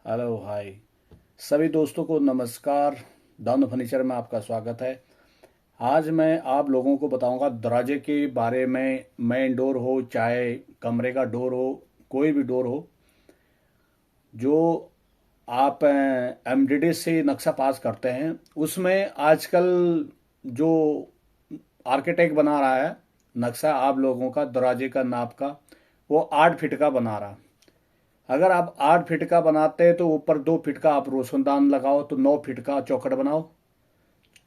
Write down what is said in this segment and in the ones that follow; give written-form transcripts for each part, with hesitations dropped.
Hello hi सभी दोस्तों को नमस्कार। दानो फर्नीचर में आपका स्वागत है। आज मैं आप लोगों को बताऊंगा दरवाजे के बारे में। मेन डोर हो चाहे कमरे का डोर हो, कोई भी डोर हो जो आप एमडीडी से नक्शा पास करते हैं, उसमें आजकल जो आर्किटेक्ट बना रहा है नक्शा आप लोगों का दरवाजे का नाप का, वो 8 फीट का बना रहा। अगर आप 8 फीट का बनाते हैं तो ऊपर 2 फीट का आप रोशनदान लगाओ, तो 9 फीट का चौखट बनाओ।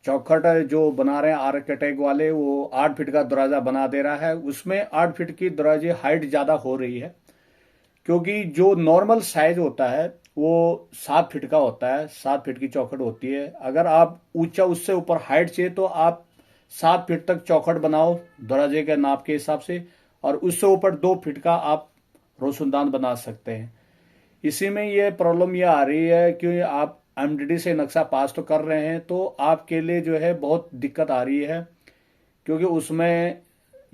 चौखट जो बना रहे हैं आर्किटेक्ट वाले, वो 8 फीट का दरवाजा बना दे रहा है। उसमें 8 फीट की दरवाजे हाइट ज़्यादा हो रही है, क्योंकि जो नॉर्मल साइज होता है वो 7 फीट का होता है। 7 फीट की चौखट होती है। अगर आप ऊंचा उससे ऊपर हाइट चाहिए तो आप 7 फीट तक चौखट बनाओ दरवाजे के नाप के हिसाब से, और उससे ऊपर 2 फीट का आप रोशनदान बना सकते हैं। इसी में ये प्रॉब्लम ये आ रही है कि आप एमडीडी से नक्शा पास तो कर रहे हैं, तो आपके लिए जो है बहुत दिक्कत आ रही है, क्योंकि उसमें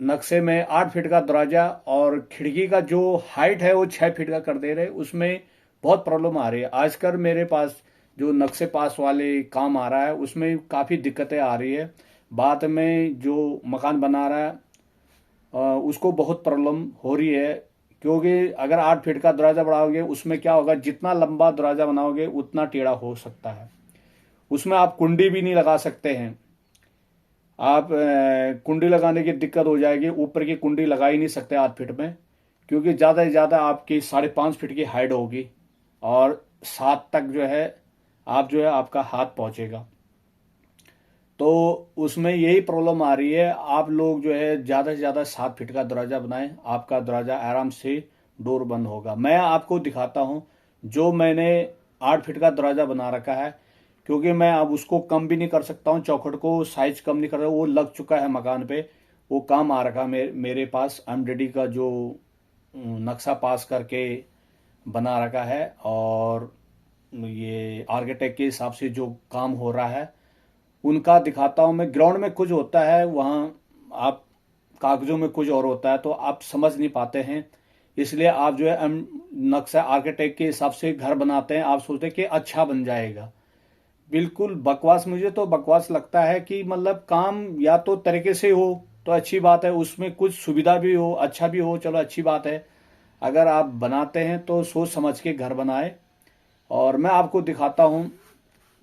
नक्शे में 8 फीट का दरवाजा और खिड़की का जो हाइट है वो 6 फीट का कर दे रहे। उसमें बहुत प्रॉब्लम आ रही है। आजकल मेरे पास जो नक्शे पास वाले काम आ रहा है उसमें काफ़ी दिक्कतें आ रही है। बाद में जो मकान बना रहा है उसको बहुत प्रॉब्लम हो रही है, क्योंकि अगर 8 फीट का दरवाज़ा बढ़ाओगे उसमें क्या होगा, जितना लंबा दरवाज़ा बनाओगे उतना टेढ़ा हो सकता है। उसमें आप कुंडी भी नहीं लगा सकते हैं। आप कुंडी लगाने की दिक्कत हो जाएगी। ऊपर की कुंडी लगा ही नहीं सकते 8 फीट में, क्योंकि ज़्यादा से ज़्यादा आपकी 5.5 फीट की हाइट होगी, और 7 तक जो है आप जो है आपका हाथ पहुंचेगा। तो उसमें यही प्रॉब्लम आ रही है। आप लोग जो है ज़्यादा से ज़्यादा 7 फीट का दरवाज़ा बनाएं, आपका दरवाज़ा आराम से डोर बंद होगा। मैं आपको दिखाता हूँ जो मैंने 8 फीट का दरवाज़ा बना रखा है, क्योंकि मैं अब उसको कम भी नहीं कर सकता हूँ। चौखट को साइज कम नहीं कर रहा, वो लग चुका है मकान पे। वो काम आ रखा मेरे पास एमडीडी का जो नक्शा पास करके बना रखा है, और ये आर्किटेक्ट के हिसाब से जो काम हो रहा है उनका दिखाता हूँ मैं। ग्राउंड में कुछ होता है, वहाँ आप कागजों में कुछ और होता है, तो आप समझ नहीं पाते हैं। इसलिए आप जो है नक्शा आर्किटेक्ट के हिसाब से घर बनाते हैं, आप सोचते हैं कि अच्छा बन जाएगा। बिल्कुल बकवास। मुझे तो बकवास लगता है कि मतलब काम या तो तरीके से हो तो अच्छी बात है, उसमें कुछ सुविधा भी हो, अच्छा भी हो, चलो अच्छी बात है। अगर आप बनाते हैं तो सोच समझ के घर बनाए। और मैं आपको दिखाता हूँ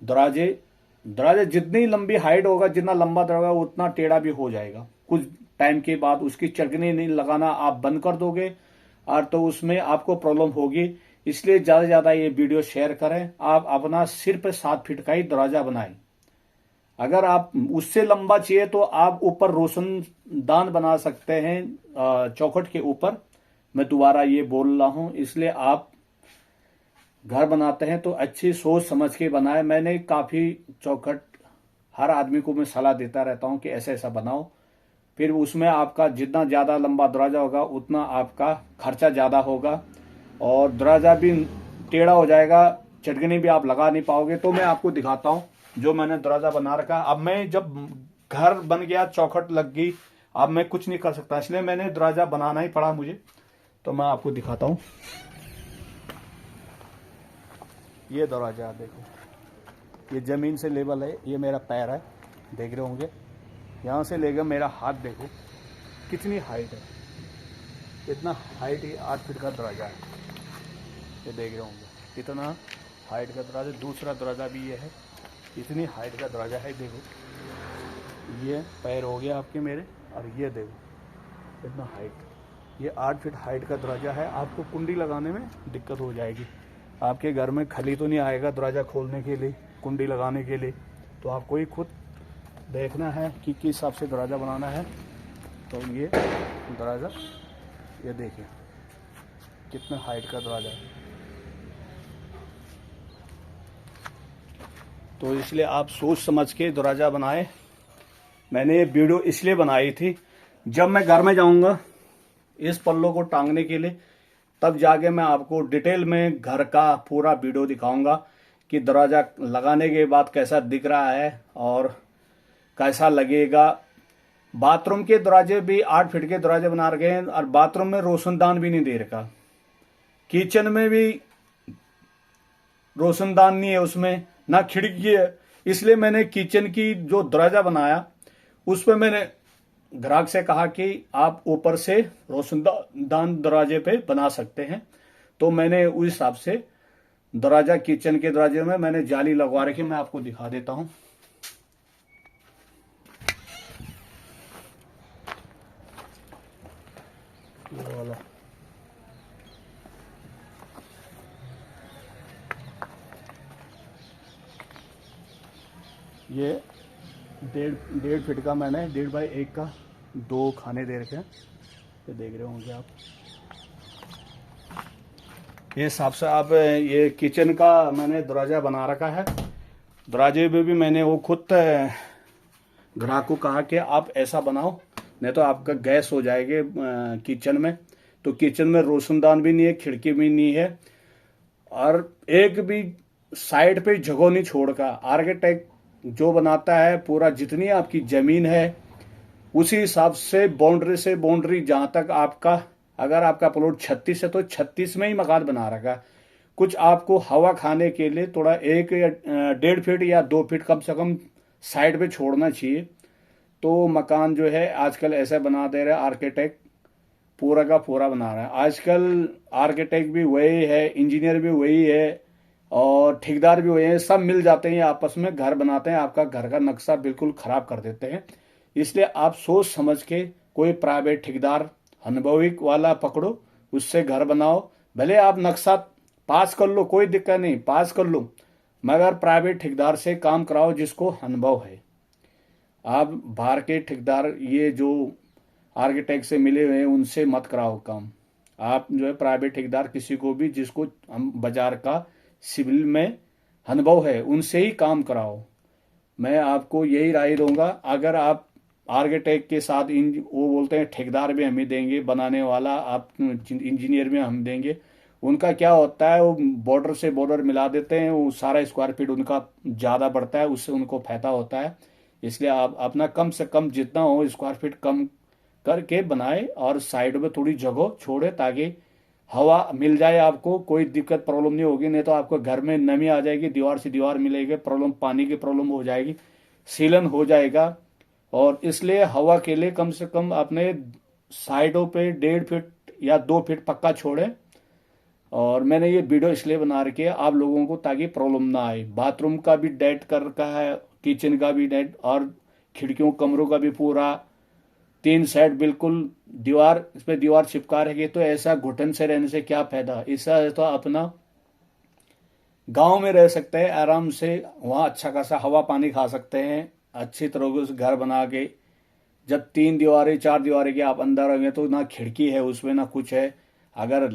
दरवाजे। दरवाजे जितनी लंबी हाइट होगा, जितना लंबा दरवाजा उतना टेढ़ा भी हो जाएगा। कुछ टाइम के बाद उसकी चटनी नहीं लगाना आप बंद कर दोगे, और तो उसमें आपको प्रॉब्लम होगी। इसलिए ज़्यादा से ज़्यादा ये वीडियो शेयर करें। आप अपना सिर्फ 7 फीट का ही दरवाजा बनाएं। अगर आप उससे लंबा चाहिए तो आप ऊपर रोशनदान बना सकते हैं चौखट के ऊपर। मैं दोबारा ये बोल रहा हूँ, इसलिए आप घर बनाते हैं तो अच्छी सोच समझ के बनाए। मैंने काफ़ी चौखट हर आदमी को मैं सलाह देता रहता हूँ कि ऐसा ऐसा बनाओ। फिर उसमें आपका जितना ज़्यादा लंबा दरवाज़ा होगा उतना आपका खर्चा ज़्यादा होगा, और दरवाज़ा भी टेढ़ा हो जाएगा, चटकनी भी आप लगा नहीं पाओगे। तो मैं आपको दिखाता हूँ जो मैंने दरवाज़ा बना रखा। अब मैं जब घर बन गया, चौखट लग गई, अब मैं कुछ नहीं कर सकता, इसलिए मैंने दरवाज़ा बनाना ही पड़ा मुझे। तो मैं आपको दिखाता हूँ। ये दरवाज़ा देखो, ये ज़मीन से लेवल है। ये मेरा पैर है, देख रहे होंगे। यहाँ से लेकर मेरा हाथ देखो कितनी हाइट है। इतना हाइट, ये 8 फीट का दरवाज़ा है। ये देख रहे होंगे कितना हाइट का दरवाज़ा। दूसरा दरवाज़ा भी ये है, इतनी हाइट का दरवाज़ा है। देखो ये पैर हो गया आपके मेरे, और ये देखो इतना हाइट। ये 8 फीट हाइट का दरवाज़ा है। आपको कुंडी लगाने में दिक्कत हो जाएगी। आपके घर में खली तो नहीं आएगा दरवाज़ा खोलने के लिए, कुंडी लगाने के लिए। तो आपको ही खुद देखना है कि किस हिसाब से दरवाज़ा बनाना है। तो ये दरवाज़ा, ये देखिए कितना हाइट का दरवाज़ा है। तो इसलिए आप सोच समझ के दरवाज़ा बनाए। मैंने ये वीडियो इसलिए बनाई थी, जब मैं घर में जाऊंगा इस पल्लों को टांगने के लिए, तब जाके मैं आपको डिटेल में घर का पूरा वीडियो दिखाऊंगा कि दरवाज़ा लगाने के बाद कैसा दिख रहा है और कैसा लगेगा। बाथरूम के दरवाजे भी 8 फीट के दरवाजे बना रखे हैं, और बाथरूम में रोशनदान भी नहीं दे रखा। किचन में भी रोशनदान नहीं है उसमें, ना खिड़की है। इसलिए मैंने किचन की जो दरवाजा बनाया उस पर मैंने ग्राहक से कहा कि आप ऊपर से रोशनदान दरवाजे पे बना सकते हैं। तो मैंने उस हिसाब से दरवाजा, किचन के दरवाजे में मैंने जाली लगवा रखी, मैं आपको दिखा देता हूं। ये वाला ये 1.5 फीट का मैंने 1.5 बाई 1 का 2 खाने दे रखे हैं, ये देख रहे होंगे आप। ये हिसाब से आप ये किचन का मैंने दरवाजा बना रखा है। दरवाजे में भी मैंने वो खुद ग्राहक को कहा कि आप ऐसा बनाओ, नहीं तो आपका गैस हो जाएगी किचन में। तो किचन में रोशनदान भी नहीं है, खिड़की भी नहीं है, और एक भी साइड पे जगह नहीं छोड़कर आर्किटेक्ट जो बनाता है पूरा जितनी आपकी जमीन है उसी हिसाब से बाउंड्री जहां तक आपका, अगर आपका प्लॉट 36 है तो 36 में ही मकान बना रखा है। कुछ आपको हवा खाने के लिए थोड़ा 1 या 1.5 फीट या 2 फीट कम से कम साइड पे छोड़ना चाहिए। तो मकान जो है आजकल ऐसा बना दे रहा है आर्किटेक्ट, पूरा का पूरा बना रहा है। आजकल आर्किटेक्ट भी वही है, इंजीनियर भी वही है, और ठेकेदार भी वही है, सब मिल जाते हैं आपस में, घर बनाते हैं, आपका घर का नक्शा बिल्कुल खराब कर देते हैं। इसलिए आप सोच समझ के कोई प्राइवेट ठेकेदार अनुभवी वाला पकड़ो, उससे घर बनाओ। भले आप नक्शा पास कर लो, कोई दिक्कत नहीं, पास कर लो, मगर प्राइवेट ठेकेदार से काम कराओ जिसको अनुभव है। आप बाहर के ठेकेदार ये जो आर्किटेक्ट से मिले हुए हैं उनसे मत कराओ काम। आप जो है प्राइवेट ठेकेदार किसी को भी जिसको हम बाजार का सिविल में अनुभव है उनसे ही काम कराओ। मैं आपको यही राय दूंगा। अगर आप आर्किटेक्ट के साथ वो बोलते हैं ठेकेदार भी हम ही देंगे, बनाने वाला आप इंजीनियर भी हम देंगे, उनका क्या होता है वो बॉर्डर से बॉर्डर मिला देते हैं, वो सारा स्क्वायर फीट उनका ज़्यादा बढ़ता है, उससे उनको फायदा होता है। इसलिए आप अपना कम से कम जितना हो स्क्वायर फीट कम करके बनाए और साइड में थोड़ी जगह छोड़े ताकि हवा मिल जाए, आपको कोई दिक्कत प्रॉब्लम नहीं होगी। नहीं तो आपको घर में नमी आ जाएगी, दीवार से दीवार मिलेगी, प्रॉब्लम पानी की प्रॉब्लम हो जाएगी, सीलन हो जाएगा। और इसलिए हवा के लिए कम से कम अपने साइडों पे 1.5 फीट या 2 फीट पक्का छोड़े। और मैंने ये वीडियो इसलिए बना रखी है आप लोगों को ताकि प्रॉब्लम ना आए। बाथरूम का भी डेट कर रखा है, किचन का भी डेट, और खिड़कियों कमरों का भी पूरा 3 साइड बिल्कुल दीवार, इस पे दीवार चिपका रखी। तो ऐसा घुटन से रहने से क्या फायदा, इससे तो अपना गांव में रह सकते हैं आराम से, वहाँ अच्छा खासा हवा पानी खा सकते हैं अच्छी तरह से घर बना के। जब 3 दीवारें 4 दीवारें के आप अंदर होंगे तो ना खिड़की है उसमें ना कुछ है, अगर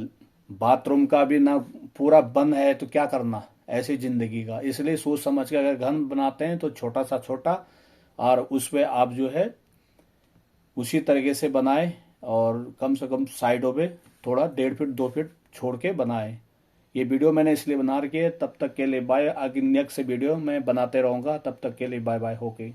बाथरूम का भी ना पूरा बंद है तो क्या करना ऐसी जिंदगी का। इसलिए सोच समझ के अगर घर बनाते हैं तो छोटा सा छोटा, और उस पर आप जो है उसी तरीके से बनाए, और कम से कम साइडों पे थोड़ा 1.5 फीट 2 फीट छोड़ के बनाए। ये वीडियो मैंने इसलिए बना रखी है। तब तक के लिए बाय। आगे नेक्स्ट वीडियो मैं बनाते रहूँगा, तब तक के लिए बाय बाय। होके